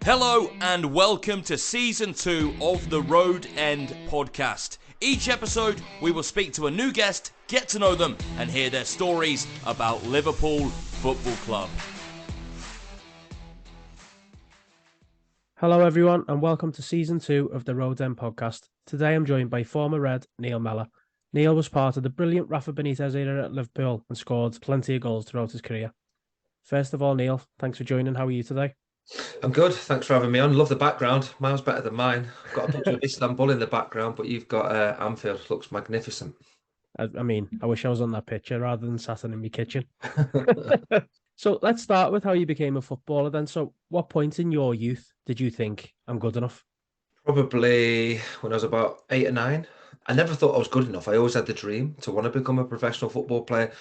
Hello and welcome to Season 2 of the Road End podcast. Each episode we will speak to a new guest, get to know them and hear their stories about Liverpool Football Club. Hello everyone and welcome to Season 2 of the Road End podcast. Today I'm joined by former Red Neil Mellor. Neil was part of the brilliant Rafa Benitez era at Liverpool and scored plenty of goals throughout his career. First of all, Neil, thanks for joining. How are you today? I'm good. Thanks for having me on. Love the background. Mine's better than mine. I've got a picture of Istanbul in the background, but you've got Anfield. Looks magnificent. I wish I was on that picture rather than sat in my kitchen. So let's start with how you became a footballer then. So what point in your youth did you think I'm good enough? Probably when I was about 8 or 9. I never thought I was good enough. I always had the dream to want to become a professional football player.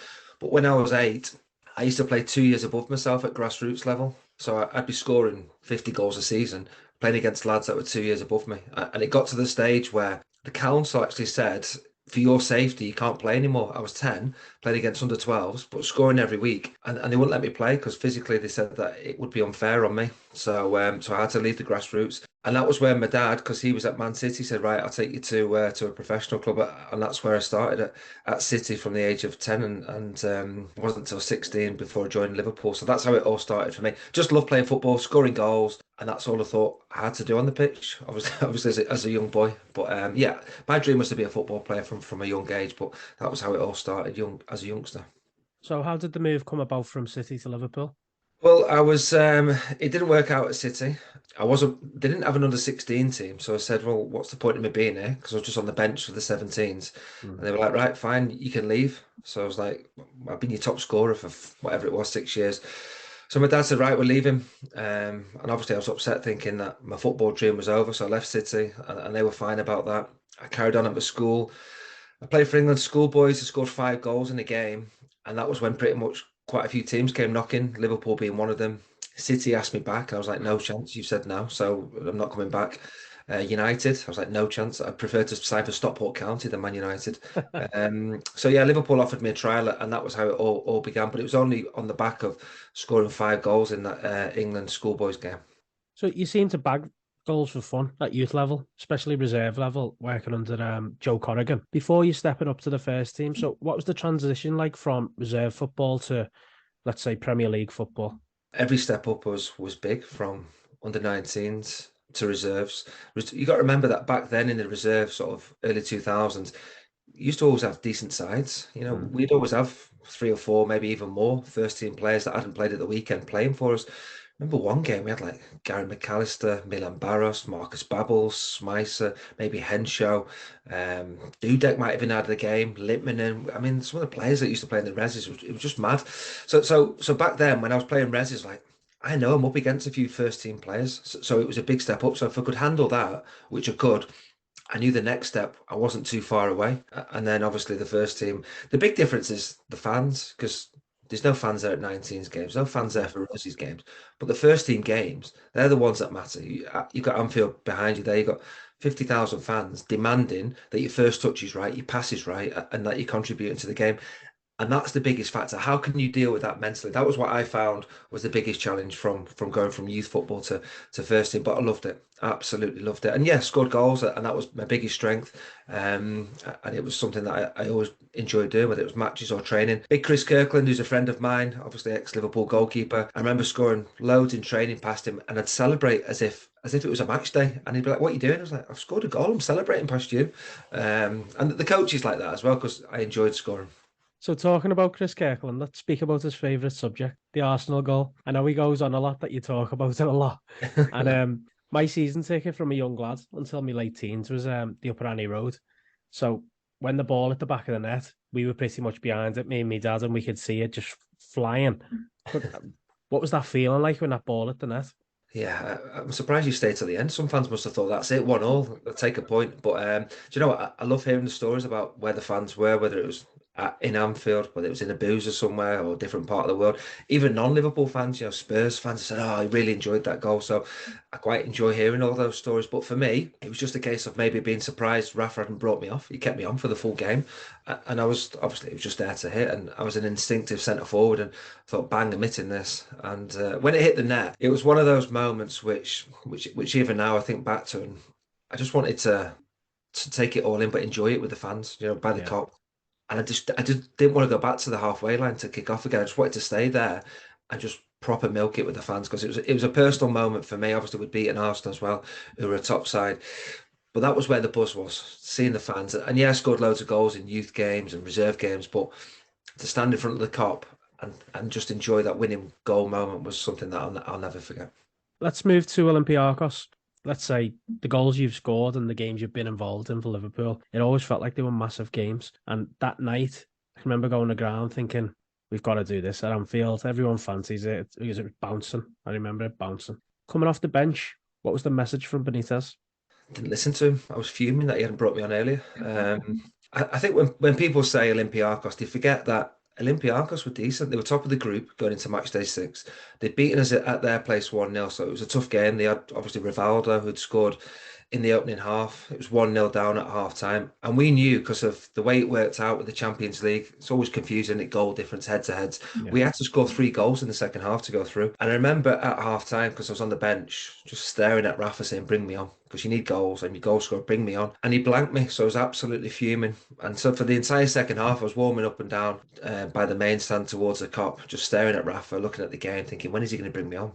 But when I was 8, I used to play 2 years above myself at grassroots level. So I'd be scoring 50 goals a season, playing against lads that were 2 years above me. And it got to the stage where the council actually said, for your safety, you can't play anymore. I was 10, playing against under 12s, but scoring every week. And they wouldn't let me play because physically they said that it would be unfair on me. So I had to leave the grassroots. And that was where my dad, because he was at Man City, said, right, I'll take you to a professional club. And that's where I started at City from the age of 10 and it wasn't until 16 before I joined Liverpool. So that's how it all started for me. Just love playing football, scoring goals. And that's all I thought I had to do on the pitch, obviously as a young boy. But my dream was to be a football player from a young age. But that was how it all started as a youngster. So how did the move come about from City to Liverpool? Well, I was. It didn't work out at City. I wasn't. They didn't have an under-16 team, so I said, "Well, what's the point of me being here?" Because I was just on the bench for the 17s, and they were like, "Right, fine, you can leave." So I was like, "I've been your top scorer for whatever it was, 6 years." So my dad said, "Right, we're leaving," and obviously I was upset, thinking that my football dream was over. So I left City, and they were fine about that. I carried on at my school. I played for England schoolboys. I scored 5 goals in a game, and that was when pretty much quite a few teams came knocking, Liverpool being one of them. City asked me back. I was like, no chance. You said no, so I'm not coming back. United, I was like, no chance. I'd prefer to sign for Stockport County than Man United. So yeah, Liverpool offered me a trial, and that was how it all began. But it was only on the back of scoring 5 goals in that England schoolboys game. So you seem to bag goals for fun at youth level, especially reserve level, working under Joe Corrigan, before you stepping up to the first team. So what was the transition like from reserve football to, let's say, Premier League football? Every step up was big, from under 19s to reserves. You got to remember that back then in the reserve, sort of early 2000s, you used to always have decent sides. We'd always have 3 or 4, maybe even more first team players that hadn't played at the weekend playing for us. Remember one game we had like Gary McAllister, Milan Barros, Marcus Babbels, Smicer, maybe Henshaw, Dudek might have been out of the game, Lippmann. I mean, some of the players that used to play in the reses, it was just mad. So back then when I was playing reses, like, I know I'm up against a few first team players, so it was a big step up. So if I could handle that, which I could, I knew the next step, I wasn't too far away. And then obviously the first team, the big difference is the fans, because there's no fans there at 19s games, no fans there for Rosie's games. But the first team games, they're the ones that matter. You've got Anfield behind you there, you've got 50,000 fans demanding that your first touch is right, your pass is right, and that you're contributing to the game. And that's the biggest factor. How can you deal with that mentally? That was what I found was the biggest challenge from going from youth football to first team. But I loved it. Absolutely loved it. And yeah, scored goals, and that was my biggest strength. And it was something that I always enjoyed doing, whether it was matches or training. Big Chris Kirkland, who's a friend of mine, obviously ex-Liverpool goalkeeper. I remember scoring loads in training past him, and I'd celebrate as if it was a match day. And he'd be like, "What are you doing?" I was like, "I've scored a goal. I'm celebrating past you." And the coaches like that as well, because I enjoyed scoring. So talking about Chris Kirkland, let's speak about his favourite subject, the Arsenal goal. I know he goes on a lot, that you talk about it a lot. And my season ticket from a young lad until my late teens was the Upper Annie Road. So when the ball at the back of the net, we were pretty much behind it, me and my dad, and we could see it just flying. But what was that feeling like when that ball hit the net? Yeah, I'm surprised you stayed till the end. Some fans must have thought that's it, 1-1, they'll take a point. But do you know what? I love hearing the stories about where the fans were, whether it was in Anfield, whether it was in a boozer somewhere or a different part of the world. Even non-Liverpool fans, Spurs fans said, "Oh, I really enjoyed that goal." So I quite enjoy hearing all those stories. But for me, it was just a case of maybe being surprised Rafa hadn't brought me off. He kept me on for the full game, and I was obviously it was just there to hit, and I was an instinctive centre forward, and thought, "Bang, I'm hitting this." And when it hit the net, it was one of those moments which even now I think back to, and I just wanted to take it all in, but enjoy it with the fans, by the cop. And I just didn't want to go back to the halfway line to kick off again. I just wanted to stay there and just proper milk it with the fans, because it was a personal moment for me. Obviously, we'd beaten Arsenal as well, who were a top side. But that was where the buzz was, seeing the fans. And yeah, I scored loads of goals in youth games and reserve games, but to stand in front of the cop and just enjoy that winning goal moment was something that I'll never forget. Let's move to Olympiacos. Let's say the goals you've scored and the games you've been involved in for Liverpool, it always felt like they were massive games. And that night, I remember going to ground thinking, we've got to do this at Anfield. Everyone fancies it because it was bouncing. I remember it bouncing. Coming off the bench, what was the message from Benitez? Didn't listen to him. I was fuming that he hadn't brought me on earlier. I think when people say Olympiacos, they forget that Olympiacos were decent. They were top of the group going into match day 6. They'd beaten us at their place 1-0, so it was a tough game. They had obviously Rivaldo, who'd scored in the opening half. It was 1-0 down at half time. And we knew, because of the way it worked out with the Champions League, it's always confusing at goal difference, head to heads. Yeah. We had to score 3 goals in the second half to go through. And I remember at half time, because I was on the bench, just staring at Rafa saying, "Bring me on, because you need goals. I'm your goal scorer, bring me on." And he blanked me, so I was absolutely fuming. And so for the entire second half, I was warming up and down by the main stand towards the cop, just staring at Rafa, looking at the game, thinking, when is he going to bring me on?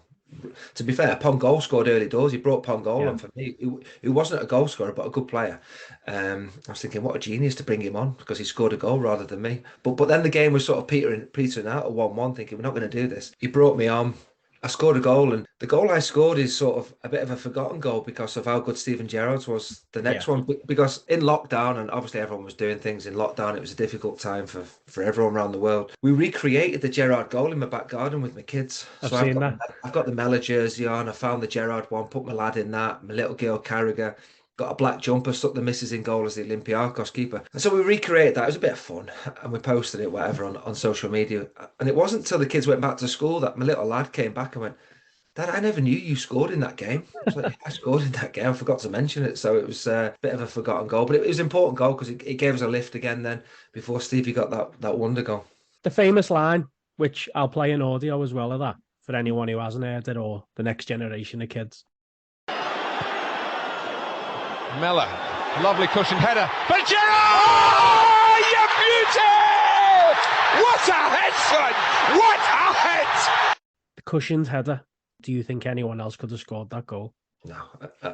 To be fair, Pongol scored early doors. He brought Pongol on for me, who wasn't a goal scorer, but a good player. I was thinking, what a genius to bring him on, because he scored a goal rather than me. But then the game was sort of petering out at 1-1, thinking, we're not going to do this. He brought me on. I scored a goal, and the goal I scored is sort of a bit of a forgotten goal because of how good Steven Gerrard's was the next one. Because in lockdown, and obviously everyone was doing things in lockdown, it was a difficult time for everyone around the world. We recreated the Gerrard goal in my back garden with my kids. I've seen that. I've got the Mellor jersey on. I found the Gerrard one, put my lad in that, my little girl Carragher. Got a black jumper, stuck the missus in goal as the Olympiacos keeper. And so we recreated that. It was a bit of fun. And we posted it, whatever, on social media. And it wasn't until the kids went back to school that my little lad came back and went, "Dad, I never knew you scored in that game." I was like, "I scored in that game. I forgot to mention it." So it was a bit of a forgotten goal. But it was an important goal because it gave us a lift again then before Stevie got that wonder goal. The famous line, which I'll play in audio as well of that, for anyone who hasn't heard it or the next generation of kids. Mellor, lovely cushion header, but Gerrard! Oh, you beauty! What a head, son! What a head! The cushioned header. Do you think anyone else could have scored that goal? No,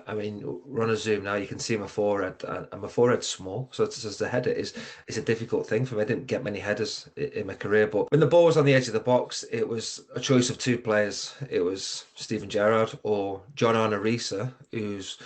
I mean, run a zoom now, you can see my forehead, and my forehead's small, so it's the header is a difficult thing for me. I didn't get many headers in my career, but when the ball was on the edge of the box, it was a choice of 2 players. It was Steven Gerrard or John Arnorisa, who's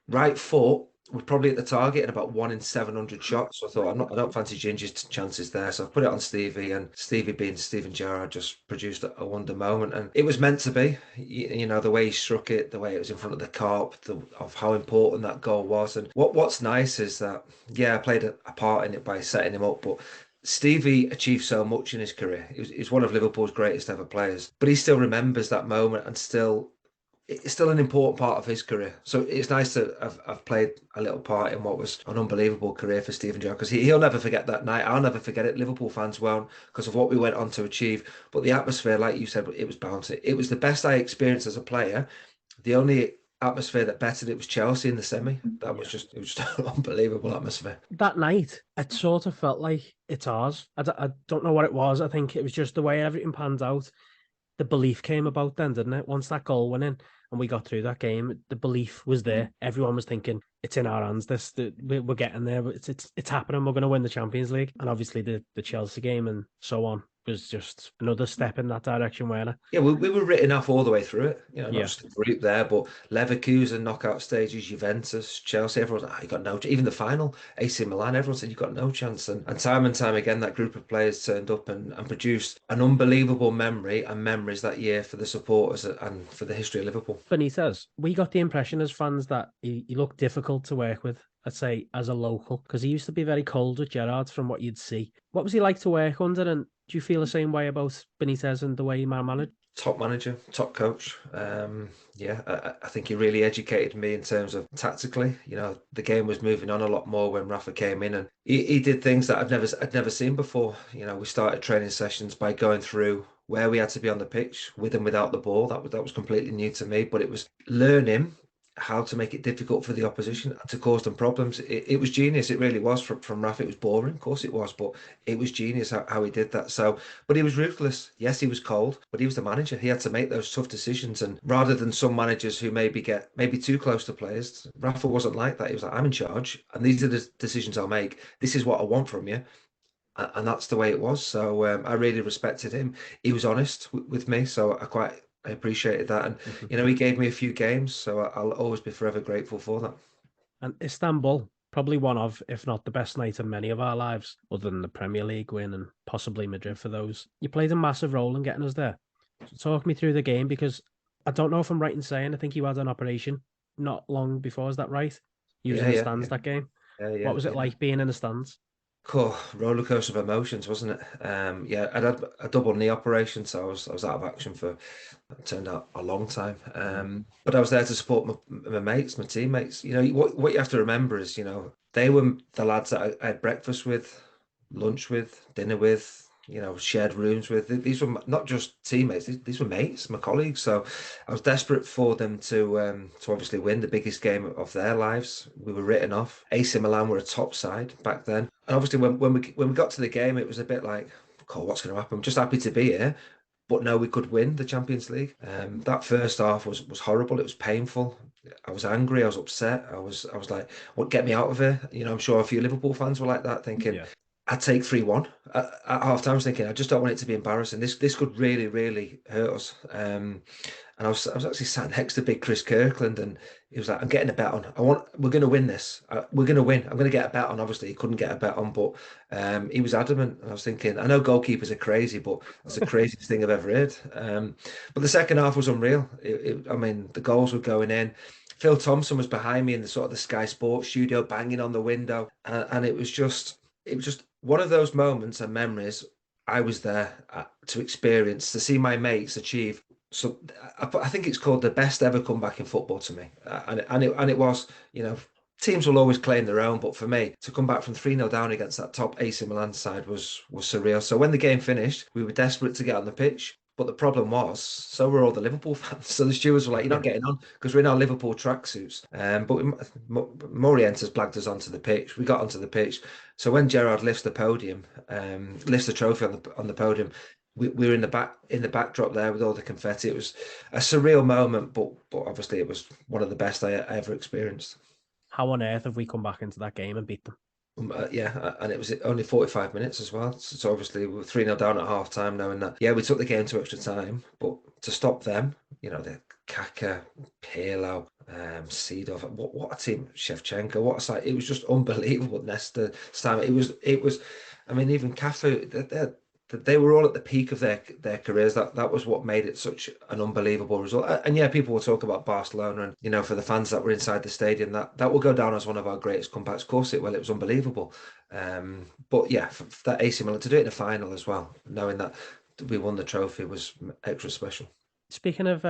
right foot was probably at the target in about 1 in 700 shots. So I thought, I don't fancy Ginger's chances there. So I put it on Stevie, and Stevie, being Steven Gerrard, just produced a wonder moment. And it was meant to be, the way he struck it, the way it was in front of the carp, of how important that goal was. And what's nice is that, I played a part in it by setting him up, but Stevie achieved so much in his career. He's one of Liverpool's greatest ever players, but he still remembers that moment, and it's still an important part of his career. So it's nice to have played a little part in what was an unbelievable career for Steven Gerrard, because he'll never forget that night. I'll never forget it. Liverpool fans won't, because of what we went on to achieve. But the atmosphere, like you said, it was bouncy. It was the best I experienced as a player. The only atmosphere that bettered it was Chelsea in the semi. It was just an unbelievable atmosphere. That night, it sort of felt like it's ours. I don't know what it was. I think it was just the way everything panned out. The belief came about then, didn't it? Once that goal went in and we got through that game, the belief was there. Everyone was thinking, it's in our hands. We're getting there. It's happening. We're going to win the Champions League. And obviously the Chelsea game and so on was just another step in that direction, weren't it? Yeah, we were written off all the way through it. Not just the group there, but Leverkusen, knockout stages, Juventus, Chelsea, everyone was like, you got no chance. Even the final, AC Milan, everyone said, you got no chance. And time again, that group of players turned up and produced an unbelievable memory and memories that year for the supporters and for the history of Liverpool. Benitez, we got the impression as fans that he looked difficult to work with. let's say, as a local? Because he used to be very cold with Gerrard from what you'd see. What was he like to work under? And do you feel the same way about Benitez and the way he managed? Top manager, top coach. Yeah, I think he really educated me in terms of tactically. The game was moving on a lot more when Rafa came in, and he did things that I'd never seen before. We started training sessions by going through where we had to be on the pitch with and without the ball. That was completely new to me, but it was learning how to make it difficult for the opposition to cause them problems. It was genius. It really was from Rafa. It was boring, of course it was, but it was genius how he did that. So, but he was ruthless. Yes, he was cold, but he was the manager. He had to make those tough decisions. And rather than some managers who maybe too close to players, Rafa wasn't like that. He was like, I'm in charge, and these are the decisions I'll make. This is what I want from you. And that's the way it was. So I really respected him. He was honest with me, so I appreciated that. And he gave me a few games, so I'll always be forever grateful for that. And Istanbul, probably one of, if not the best night in many of our lives, other than the Premier League win and possibly Madrid for those. You played a massive role in getting us there. So talk me through the game, because I don't know if I'm right in saying I think you had an operation not long before. Is that right? You was in the stands that game. What was it like being in the stands? Cool roller coaster of emotions, wasn't it? Yeah, I'd had a double knee operation, so I was out of action for, it turned out, a long time. But I was there to support my mates, my teammates. What you have to remember is, they were the lads that I had breakfast with, lunch with, dinner with, shared rooms with. These were not just teammates; these were mates, my colleagues. So I was desperate for them to obviously win the biggest game of their lives. We were written off. AC Milan were a top side back then, and obviously when we got to the game, it was a bit like, "Cool, what's going to happen?" I'm just happy to be here. But no, we could win the Champions League. That first half was horrible. It was painful. I was angry. I was upset. I was like, "What? Get me out of here!" I'm sure a few Liverpool fans were like that, thinking, I'd take 3-1 at half time. I was thinking, I just don't want it to be embarrassing. This could really, really hurt us. And I was actually sat next to big Chris Kirkland, and he was like, I'm getting a bet on. We're going to win this. We're going to win. I'm going to get a bet on. Obviously, he couldn't get a bet on, but he was adamant. And I was thinking, I know goalkeepers are crazy, but that's the craziest thing I've ever heard. But the second half was unreal. I mean, the goals were going in. Phil Thompson was behind me in the sort of the Sky Sports studio, banging on the window, and it was just one of those moments and memories I was there to experience, to see my mates achieve. So I think it's called the best ever comeback in football to me, and it was. Teams will always claim their own, but for me to come back from 3-0 down against that top AC Milan side was surreal. So when the game finished, we were desperate to get on the pitch. But the problem was, so were all the Liverpool fans. So the stewards were like, "You're not getting on," because we're in our Liverpool tracksuits. Morientes blagged us onto the pitch. We got onto the pitch. So when Gerrard lifts the trophy on the podium, we were in the backdrop there with all the confetti. It was a surreal moment, but obviously it was one of the best I ever experienced. How on earth have we come back into that game and beat them? Yeah, and it was only 45 minutes as well. So obviously we were 3-0 down at half time, knowing that, yeah, we took the game to extra time, but to stop them, the Kaka, Pirlo, Seedorf, what a team, Shevchenko, what a sight. It was just unbelievable. Nesta, Stam, it was, I mean, even Cafu, they were all at the peak of their careers. That was what made it such an unbelievable result. And yeah, people will talk about Barcelona, and for the fans that were inside the stadium, that will go down as one of our greatest comebacks. Of course it will. It was unbelievable. But yeah, for that AC Milan to do it in a final as well, knowing that we won the trophy, was extra special. Speaking of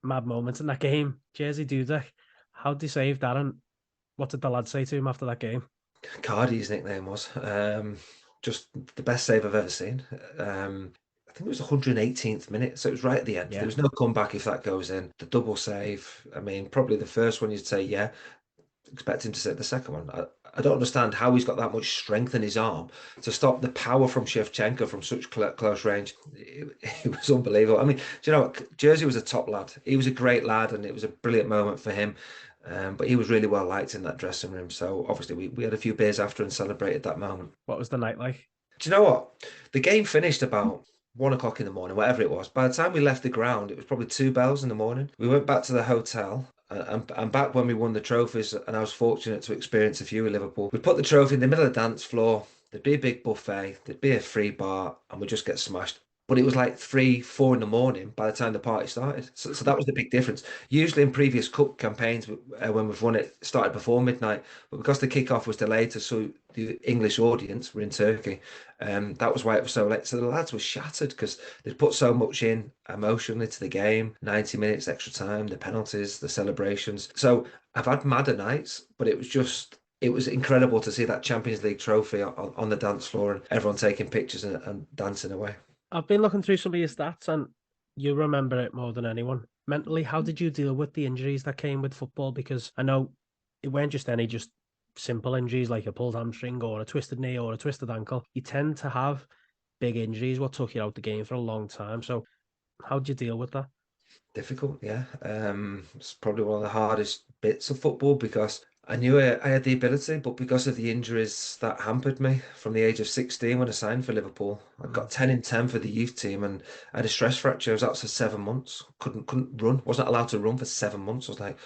mad moments in that game, Jerzy Dudek, how'd they save that, and what did the lad say to him after that game? Cardi's nickname was. Just the best save I've ever seen. I think it was the 118th minute, so it was right at the end. There was no comeback if that goes in. The double save, I mean, probably the first one you'd say, yeah, expect him to save the second one. I don't understand how he's got that much strength in his arm to stop the power from Shevchenko from such close range. It was unbelievable. I mean, do you know what? Jerzy was a top lad. He was a great lad, and it was a brilliant moment for him. But he was really well liked in that dressing room. So obviously we had a few beers after and celebrated that moment. What was the night like? Do you know what? The game finished about 1 o'clock in the morning, whatever it was. By the time we left the ground, it was probably 2 bells in the morning. We went back to the hotel. And back when we won the trophies, and I was fortunate to experience a few in Liverpool, we put the trophy in the middle of the dance floor. There'd be a big buffet, there'd be a free bar, and we'd just get smashed. but it was like 3, 4 in the morning by the time the party started. So that was the big difference. Usually in previous cup campaigns, when we've won it, started before midnight, but because the kickoff was delayed to suit the English audience, we're in Turkey, that was why it was so late. So the lads were shattered because they'd put so much in emotionally to the game, 90 minutes extra time, the penalties, the celebrations. So I've had madder nights, but it was incredible to see that Champions League trophy on the dance floor and everyone taking pictures and dancing away. I've been looking through some of your stats, and you remember it more than anyone. Mentally, how did you deal with the injuries that came with football? Because I know it weren't just any just simple injuries like a pulled hamstring or a twisted knee or a twisted ankle. You tend to have big injuries, what took you out the game for a long time. So how did you deal with that? Difficult, yeah. It's probably one of the hardest bits of football because I knew I had the ability, but because of the injuries that hampered me from the age of 16 when I signed for Liverpool, I got 10 in 10 for the youth team and I had a stress fracture. I was out for 7 months, couldn't run, wasn't allowed to run for 7 months. I was like,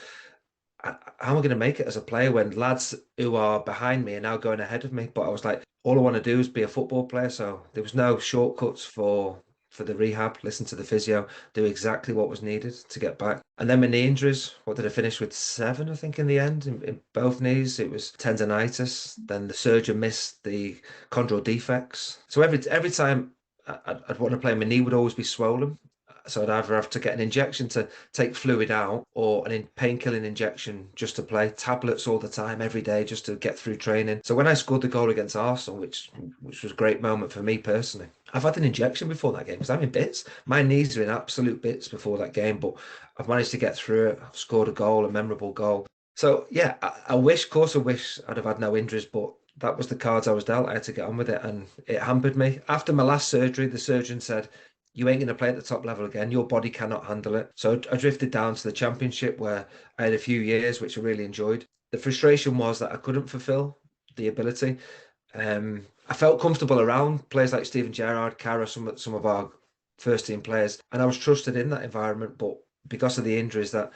how am I going to make it as a player when lads who are behind me are now going ahead of me? But I was like, all I want to do is be a football player. So there was no shortcuts for the rehab. Listen to the physio, do exactly what was needed to get back. And then my knee injuries. What did I finish with? 7, I think, in the end, in both knees. It was tendonitis. Then the surgeon missed the chondral defects. So every time I'd want to play, my knee would always be swollen. So I'd either have to get an injection to take fluid out or an painkilling injection just to play. Tablets all the time, every day, just to get through training. So when I scored the goal against Arsenal, which was a great moment for me personally, I've had an injection before that game because I'm in bits. My knees are in absolute bits before that game, but I've managed to get through it. I've scored a goal, a memorable goal. So yeah, I wish, of course, I wish I'd have had no injuries, but that was the cards I was dealt. I had to get on with it, and it hampered me. After my last surgery, the surgeon said, you ain't going to play at the top level again. Your body cannot handle it. So I drifted down to the championship where I had a few years, which I really enjoyed. The frustration was that I couldn't fulfill the ability. I felt comfortable around players like Steven Gerrard, Carra, some of our first team players, and I was trusted in that environment. But because of the injuries, that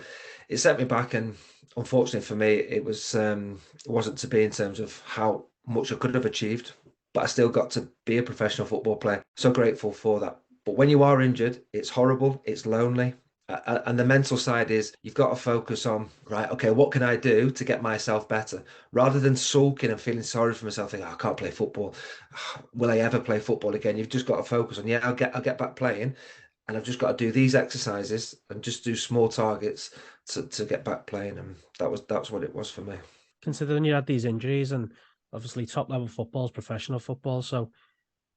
it set me back, and unfortunately for me, it wasn't to be in terms of how much I could have achieved. But I still got to be a professional football player. So grateful for that. But when you are injured, it's horrible, it's lonely. And the mental side is you've got to focus on, right, okay, what can I do to get myself better? Rather than sulking and feeling sorry for myself, thinking, oh, I can't play football. Will I ever play football again? You've just got to focus on, yeah, I'll get back playing. And I've just got to do these exercises and just do small targets to get back playing. And that's what it was for me. Considering you had these injuries and obviously top level football is professional football, so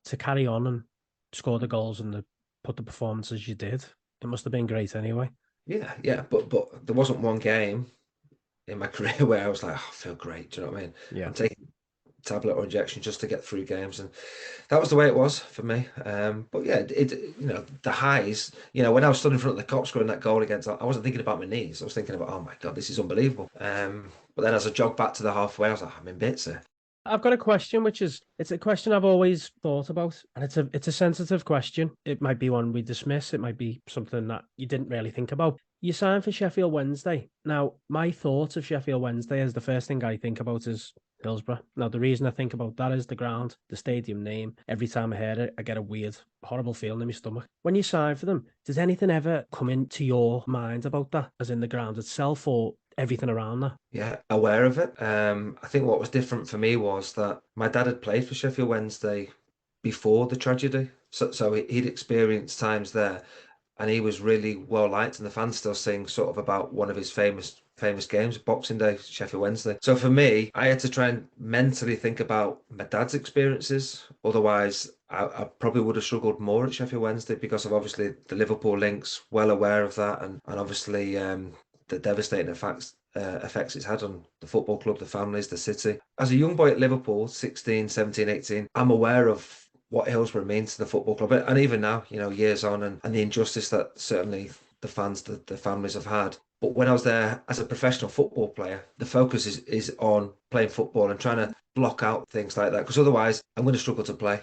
to carry on and score the goals and put the performances you did, it must have been great anyway. Yeah, but there wasn't one game in my career where I was like, oh, I feel great. Do you know what I mean? Yeah. I'm taking tablet or injection just to get through games, and that was the way it was for me. But yeah, the highs. When I was stood in front of the Kop scoring that goal against, I wasn't thinking about my knees. I was thinking about, oh my god, this is unbelievable. But then as I jogged back to the halfway, I was like, I'm in bits here. I've got a question, it's a question I've always thought about, and it's a sensitive question. It might be one we dismiss. It might be something that you didn't really think about. You signed for Sheffield Wednesday. Now, my thoughts of Sheffield Wednesday is the first thing I think about is Hillsborough. Now, the reason I think about that is the ground, the stadium name. Every time I hear it, I get a weird, horrible feeling in my stomach. When you sign for them, does anything ever come into your mind about that, as in the ground itself or everything around that? Yeah, aware of it. I think what was different for me was that my dad had played for Sheffield Wednesday before the tragedy. So he'd experienced times there and he was really well liked, and the fans still sing sort of about one of his famous games, Boxing Day, Sheffield Wednesday. So for me, I had to try and mentally think about my dad's experiences. Otherwise, I probably would have struggled more at Sheffield Wednesday because of obviously the Liverpool links, well aware of that, and obviously the devastating effects it's had on the football club, the families, the city. As a young boy at Liverpool, 16, 17, 18, I'm aware of what Hillsborough means to the football club. And even now, years on, and the injustice that certainly the fans, the families have had. But when I was there as a professional football player, the focus is on playing football and trying to block out things like that, because otherwise I'm going to struggle to play.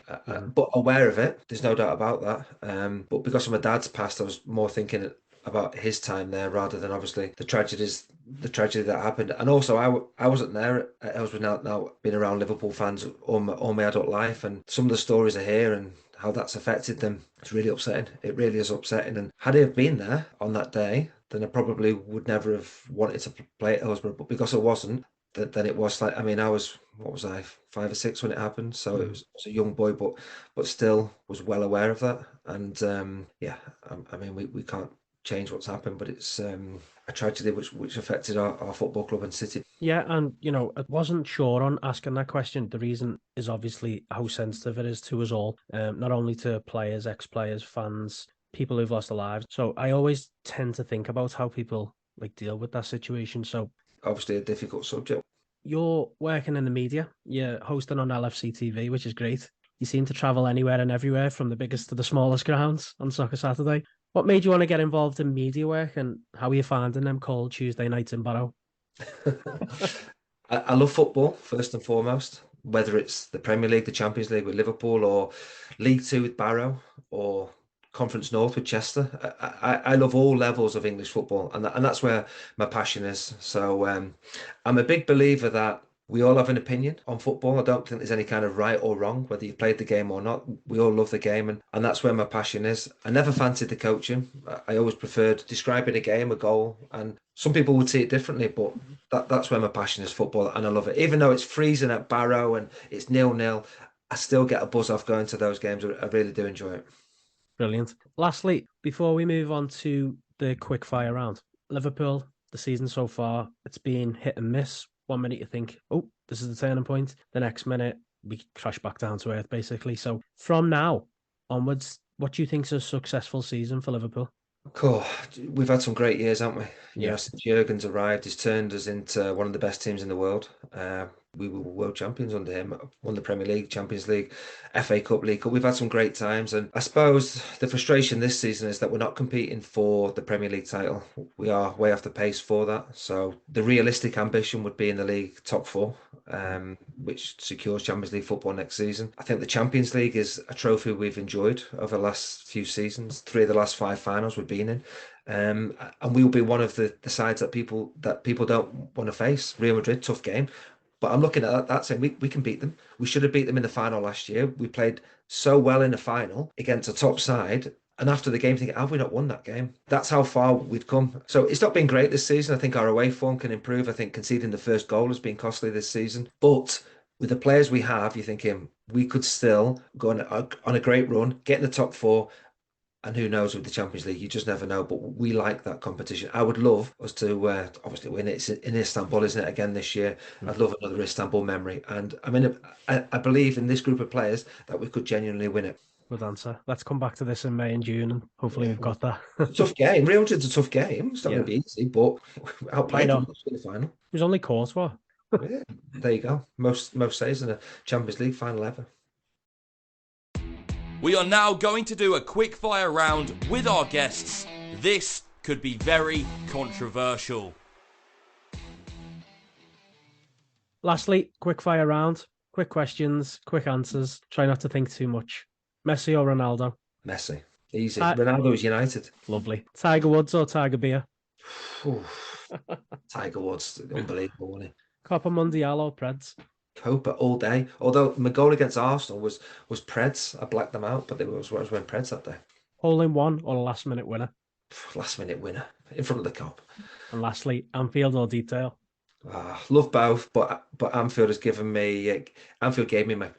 But aware of it, there's no doubt about that. But because of my dad's past, I was more thinking about his time there rather than obviously the tragedy that happened. And also I wasn't there at Hillsborough. Now been around Liverpool fans all my adult life, and some of the stories I hear and how that's affected them. It's really upsetting. It really is upsetting. And had I have been there on that day, then I probably would never have wanted to play at Hillsborough. But because I wasn't, then it was like, I mean, I was, what was I, 5 or 6 when it happened? So it was a young boy, but still was well aware of that. And I mean, we can't change what's happened, but it's a tragedy which affected our football club and city. Yeah, and I wasn't sure on asking that question. The reason is obviously how sensitive it is to us all, not only to players, ex-players, fans, people who've lost their lives. So I always tend to think about how people deal with that situation. So Obviously a difficult subject. you're working in the media, you're hosting on LFC TV, which is great. You seem to travel anywhere and everywhere, from the biggest to the smallest grounds on Soccer Saturday. What made you want to get involved in media work, and how are you finding them cold Tuesday nights in Barrow? I love football first and foremost, whether it's the Premier League, the Champions League with Liverpool, or League Two with Barrow, or Conference North with Chester. I love all levels of English football, and that's where my passion is. So I'm a big believer that we all have an opinion on football. I don't think there's any kind of right or wrong, whether you've played the game or not. We all love the game, and that's where my passion is. I never fancied the coaching. I always preferred describing a game, a goal, and some people would see it differently, but that's where my passion is, football, and I love it. Even though it's freezing at Barrow and it's 0-0, I still get a buzz off going to those games. I really do enjoy it. Brilliant. Lastly, before we move on to the quick fire round, Liverpool, the season so far, it's been hit and miss. 1 minute you think, oh, this is the turning point. The next minute, we crash back down to earth, basically. So from now onwards, what do you think is a successful season for Liverpool? Cool. We've had some great years, haven't we? Yeah. Since Jurgen's arrived, he's turned us into one of the best teams in the world. We were world champions under him, won the Premier League, Champions League, FA Cup, League Cup. We've had some great times, and I suppose the frustration this season is that we're not competing for the Premier League title. We are way off the pace for that. So the realistic ambition would be in the league top four, which secures Champions League football next season. I think the Champions League is a trophy we've enjoyed over the last few seasons. 3 of the last 5 finals we've been in. And we will be one of the sides that people don't want to face. Real Madrid, tough game. But I'm looking at that saying we can beat them. We should have beat them in the final last year. We played so well in the final against a top side. And after the game, thinking, have we not won that game? That's how far we've come. So it's not been great this season. I think our away form can improve. I think conceding the first goal has been costly this season. But with the players we have, you're thinking we could still go on a great run, get in the top 4. And who knows with the Champions League, you just never know. But we like that competition. I would love us to obviously win it. It's in Istanbul, isn't it, again this year? I'd love another Istanbul memory. And I mean, I believe in this group of players that we could genuinely win it. Good answer. Let's come back to this in May and June, and hopefully we've got that. Tough game. Real Madrid's a tough game. It's not going to be easy, but outplayed them in the final. It was only Courtois. Yeah, there you go. Most saves in a Champions League final ever. We are now going to do a quick fire round with our guests. This could be very controversial. Lastly, quick fire round. Quick questions, quick answers. Try not to think too much. Messi or Ronaldo? Messi. Easy. Ronaldo is United. Lovely. Tiger Woods or Tiger Beer? Tiger Woods. Unbelievable, wasn't he? Copa Mundial or Preds? Copa all day. Although my goal against Arsenal was Preds. I blacked them out, but I was wearing Preds that day. Hole in one or a last minute winner? Last minute winner in front of the Kop. And lastly, Anfield or Detail? Love both, but Anfield has given me. Anfield gave me my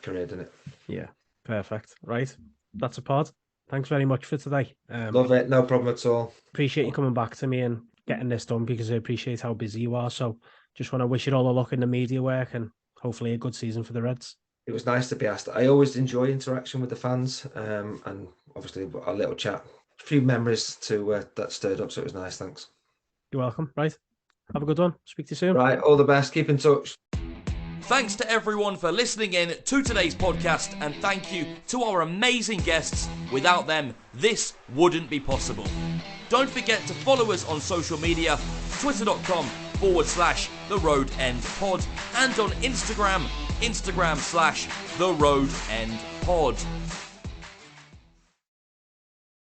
career, didn't it? Yeah, perfect. Right, that's a pod. Thanks very much for today. Love it. No problem at all. Appreciate you coming back to me and getting this done, because I appreciate how busy you are. So just want to wish you all the luck in the media work and hopefully a good season for the Reds. It was nice to be asked. I always enjoy interaction with the fans, and obviously a little chat. A few memories that stirred up, so it was nice. Thanks. You're welcome. Right. Have a good one. Speak to you soon. Right. All the best. Keep in touch. Thanks to everyone for listening in to today's podcast, and thank you to our amazing guests. Without them, this wouldn't be possible. Don't forget to follow us on social media, twitter.com/The Road End Pod, and on Instagram, Instagram/The Road End Pod.